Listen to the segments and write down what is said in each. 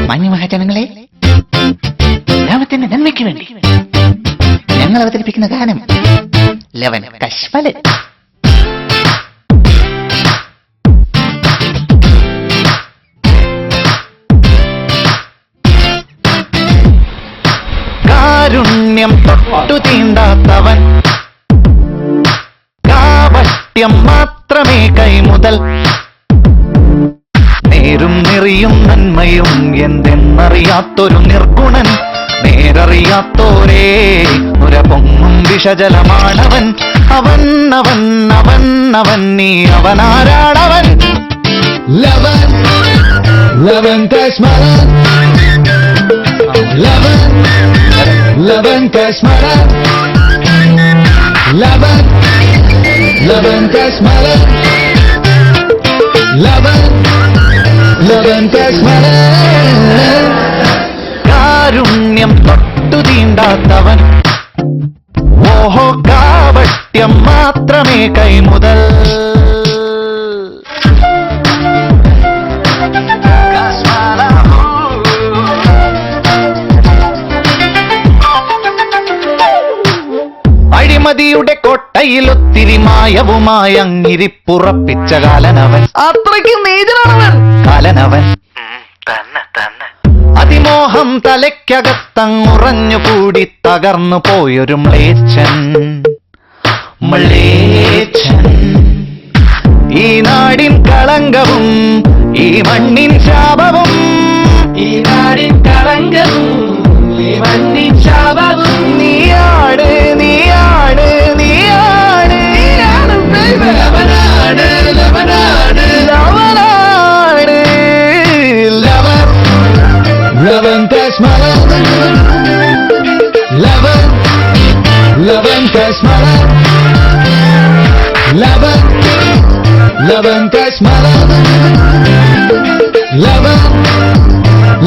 മാന്യമഹാജനങ്ങളെ, ലോകത്തിന്റെ നന്മയ്ക്ക് വേണ്ടി ഞങ്ങൾ അവതരിപ്പിക്കുന്ന ഗാനം ലവൻ കശ്മലൻ. കാരുണ്യം തൊട്ടു തീണ്ടാത്തവൻ, കാപട്യം മാത്രമേ കൈമുതൽ, നേരും നെറിയും നന്മയും എന്തെന്നറിയാത്തൊരു നിർഗുണൻ, നേരറിയാത്തോരേ നുര പൊങ്ങും വിഷജലമാണവൻ. അവൻ അവൻ അവൻ അവൻ നീ അവനാരാണവൻ? ലവൻ ലവൻ കശ്മലൻ, ലവൻ ലവൻ കശ്മലൻ, ലവൻ ലവൻ കശ്മലൻ, ലവൻ ലവൻ കശ്മലൻ. കാരുണ്യം തൊട്ടു തീണ്ടാത്തവൻ, ഓഹോ കാപട്യം മാത്രമേ കൈമുതൽ. അഴിമതിയുടെ കൊട്ടയിലൊത്തിരി മായവുമായങ്ങിരിപ്പുറപ്പിച്ച കാലനവൻ. അത്രയ്ക്ക് നീചനാണവൻ കാലനവൻ. അതിമോഹം തലയ്ക്കകത്തങ്ങുറഞ്ഞുകൂടി തകർന്നു പോയൊരു മ്ലേച്ഛൻ. മ്ലേച്ഛൻ. ഈ നാടിൻ കളങ്കവും ഈ മണ്ണിൻ ശാപവും, ഈ നാടിൻ കളങ്കവും ഈ മണ്ണിൻ ശാപവും. നീയാണ് നീയാണ് നീയാണ് ലവനാണ് ലവനാണ് ലവനാണ്. ലവൻ ലവൻ കശ്മലൻ, ലവൻ ലവൻ കശ്മലൻ, ലവൻ ലവൻ കശ്മലൻ, ലവൻ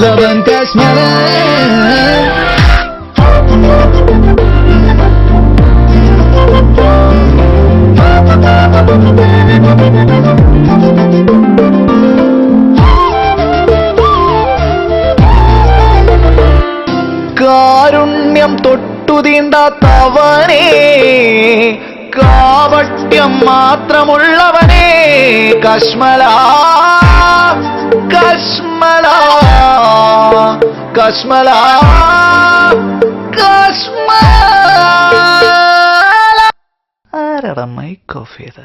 ലവൻ കശ്മലൻ. കാരുണ്യം തൊട്ടു തീണ്ടാത്തവനേ, കാപട്യം മാത്രമുള്ളവനേ, കശ്മല കശ്മല കശ്മല കശ്മല. ആരാടാ മൈക്ക് ഓഫ് ചെയ്ത്?